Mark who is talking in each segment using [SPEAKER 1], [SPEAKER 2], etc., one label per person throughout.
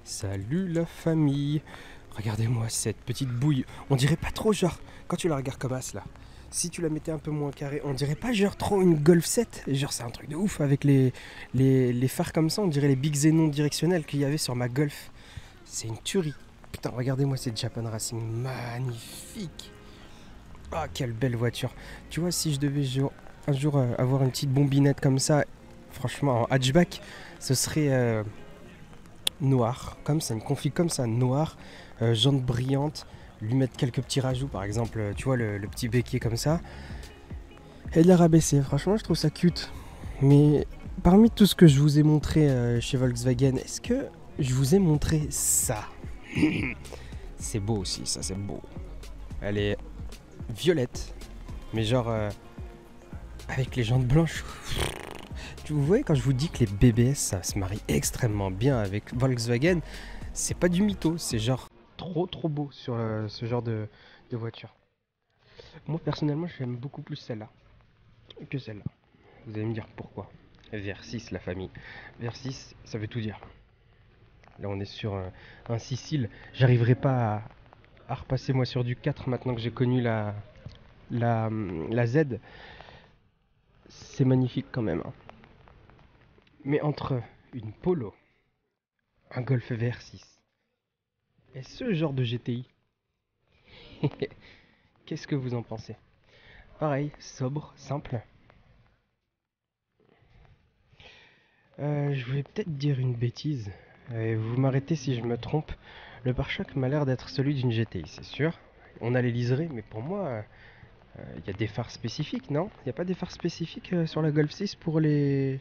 [SPEAKER 1] Salut la famille. Regardez-moi cette petite bouille. On dirait pas trop genre, quand tu la regardes comme ça là, si tu la mettais un peu moins carré, on dirait pas genre trop une Golf 7. Genre c'est un truc de ouf avec les phares comme ça, on dirait les big xénon directionnels qu'il y avait sur ma Golf. C'est une tuerie. Putain, regardez-moi cette Japan Racing magnifique. Ah, quelle belle voiture. Tu vois, si je devais un jour avoir une petite bombinette comme ça, franchement en hatchback, ce serait noir, comme ça, une config comme ça, noir, jantes brillantes, lui mettre quelques petits rajouts, par exemple, tu vois, le petit béquet comme ça, et de la rabaisser. Franchement, je trouve ça cute. Mais parmi tout ce que je vous ai montré chez Volkswagen, est-ce que je vous ai montré ça? C'est beau aussi, ça, c'est beau. Elle est violette, mais genre avec les jantes blanches. Vous voyez, quand je vous dis que les BBS, ça se marie extrêmement bien avec Volkswagen, c'est pas du mytho, c'est genre trop beau sur ce genre de voiture. Moi personnellement, j'aime beaucoup plus celle-là que celle-là. Vous allez me dire pourquoi. VR6 la famille. VR6, ça veut tout dire. Là on est sur un Sicile. J'arriverai pas à repasser moi sur du 4 maintenant que j'ai connu la Z. C'est magnifique quand même, hein. Mais entre une Polo, un Golf VR6 et ce genre de GTI, qu'est-ce que vous en pensez? Pareil, sobre, simple. Je vais peut-être dire une bêtise. Vous m'arrêtez si je me trompe. Le pare-choc m'a l'air d'être celui d'une GTI, c'est sûr. On a les liserés, mais pour moi, il y a des phares spécifiques, non? Il n'y a pas des phares spécifiques sur la Golf 6 pour les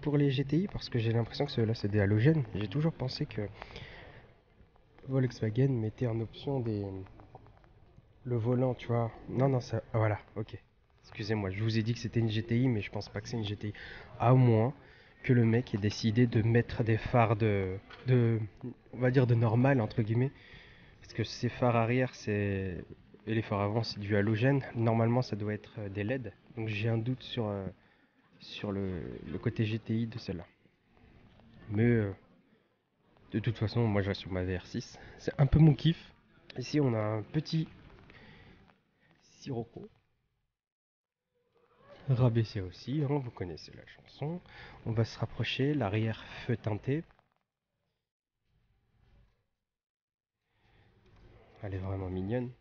[SPEAKER 1] GTI? Parce que j'ai l'impression que ceux-là, c'est des halogènes. J'ai toujours pensé que Volkswagen mettait en option le volant, tu vois. Non, non, ça. Ah, voilà, ok. Excusez-moi, je vous ai dit que c'était une GTI, mais je pense pas que c'est une GTI. À moins que le mec ait décidé de mettre des phares on va dire de normal, entre guillemets. Parce que ces phares arrière, et les phares avant, c'est du halogène. Normalement, ça doit être des LED. Donc j'ai un doute sur le côté GTI de celle-là. Mais de toute façon, moi je reste sur ma VR6. C'est un peu mon kiff. Ici, on a un petit Sirocco. Rabaissé aussi, hein, vous connaissez la chanson. On va se rapprocher, l'arrière feu teinté. Elle est vraiment mignonne.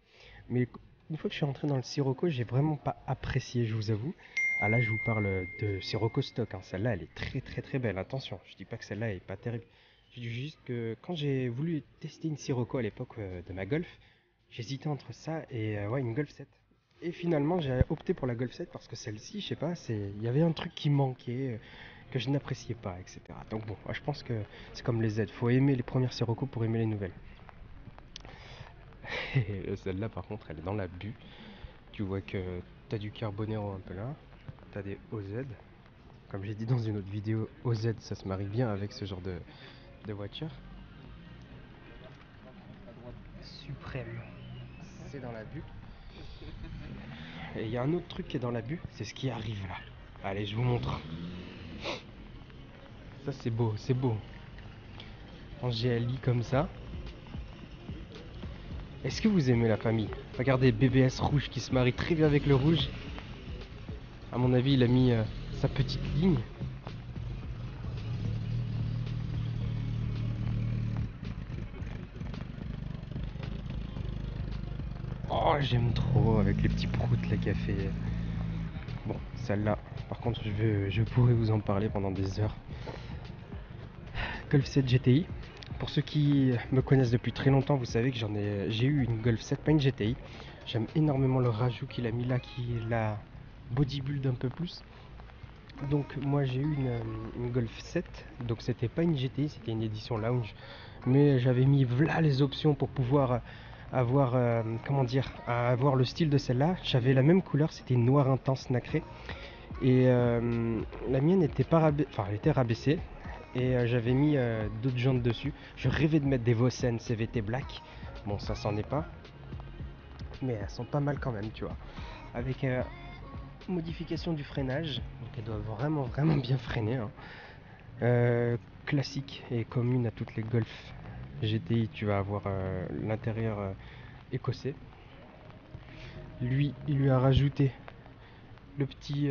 [SPEAKER 1] Mais une fois que je suis rentré dans le Sirocco, j'ai vraiment pas apprécié, je vous avoue. Ah là, je vous parle de Sirocco stock, hein. Celle-là, elle est très belle. Attention, je dis pas que celle-là est pas terrible. Je dis juste que quand j'ai voulu tester une Sirocco à l'époque de ma Golf, j'hésitais entre ça et ouais, une Golf 7. Et finalement, j'ai opté pour la Golf 7 parce que celle-ci, je sais pas, il y avait un truc qui manquait, que je n'appréciais pas, etc. Donc bon, je pense que c'est comme les Z, faut aimer les premières Sirocco pour aimer les nouvelles. Et celle-là, par contre, elle est dans la bulle. Tu vois que t'as du Carbonero un peu là, t'as des OZ. Comme j'ai dit dans une autre vidéo, OZ, ça se marie bien avec ce genre de voiture. Suprême, c'est dans la bulle. Et il y a un autre truc qui est dans la bulle, c'est ce qui arrive là. Allez, je vous montre. Ça, c'est beau, c'est beau. En GLI comme ça. Est-ce que vous aimez la famille? Regardez, BBS rouge qui se marie très bien avec le rouge. À mon avis, il a mis sa petite ligne. Oh, j'aime trop avec les petits proutes là qu'a fait. Bon, celle-là, par contre, je pourrais vous en parler pendant des heures. Golf 7 GTI. Pour ceux qui me connaissent depuis très longtemps, vous savez que j'ai eu une Golf 7, pas une GTI. J'aime énormément le rajout qu'il a mis là, qui la bodybuild un peu plus. Donc moi j'ai eu une Golf 7, donc c'était pas une GTI, c'était une édition lounge, mais j'avais mis là les options pour pouvoir avoir, comment dire, avoir le style de celle-là. J'avais la même couleur, c'était une noire intense nacrée, et la mienne était pas enfin elle était rabaissée, et j'avais mis d'autres jantes dessus. Je rêvais de mettre des Vossen CVT black, bon ça s'en est pas, mais elles sont pas mal quand même, tu vois, avec modification du freinage, donc elles doivent vraiment bien freiner, hein. classique et commune à toutes les Golf GTI. Tu vas avoir l'intérieur écossais. Lui, il lui a rajouté le petit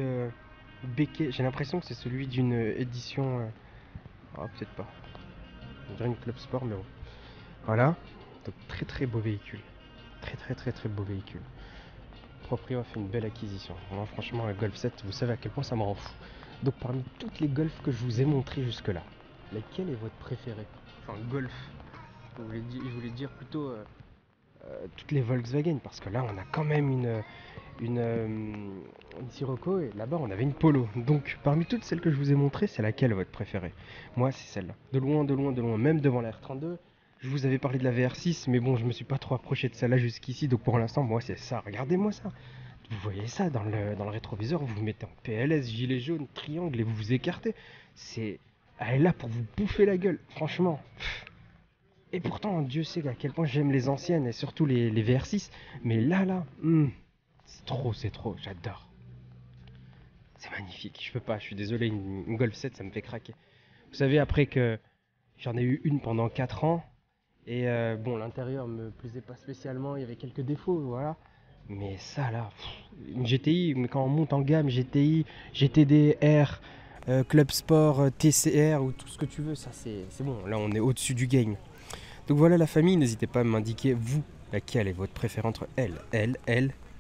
[SPEAKER 1] béquet. J'ai l'impression que c'est celui d'une édition. Ah, peut-être pas. On dirait une Club Sport, mais bon. Voilà. Donc très très beau véhicule. Très beau véhicule. Le proprio a fait une belle acquisition. Moi, franchement, un Golf 7, vous savez à quel point ça me rend fou. Donc parmi toutes les Golf que je vous ai montrées jusque-là, laquelle est votre préféré? Enfin, Golf. Je voulais dire plutôt toutes les Volkswagen, parce que là, on a quand même une Sirocco, et là-bas, on avait une Polo. Donc, parmi toutes celles que je vous ai montrées, c'est laquelle votre préférée? Moi, c'est celle-là. De loin, même devant la R32. Je vous avais parlé de la VR6, mais bon, je me suis pas trop approché de celle-là jusqu'ici, donc pour l'instant, moi, c'est ça. Regardez-moi ça. Vous voyez ça dans le rétroviseur, vous vous mettez en PLS, gilet jaune, triangle, et vous vous écartez. Elle est là pour vous bouffer la gueule, franchement. Et pourtant, Dieu sait à quel point j'aime les anciennes, et surtout les VR6. Mais là, c'est trop, j'adore. C'est magnifique, je peux pas, je suis désolé, une Golf 7, ça me fait craquer. Vous savez, après que j'en ai eu une pendant 4 ans, et bon, l'intérieur me plaisait pas spécialement, il y avait quelques défauts, voilà. Mais ça là, une GTI, mais quand on monte en gamme, GTI, GTD, R, Club Sport, TCR ou tout ce que tu veux, ça c'est bon, là on est au-dessus du game. Donc voilà la famille, n'hésitez pas à m'indiquer, vous, laquelle est votre préférée entre elle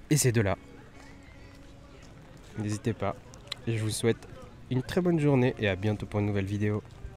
[SPEAKER 1] et ces deux-là. N'hésitez pas. Et je vous souhaite une très bonne journée et à bientôt pour une nouvelle vidéo.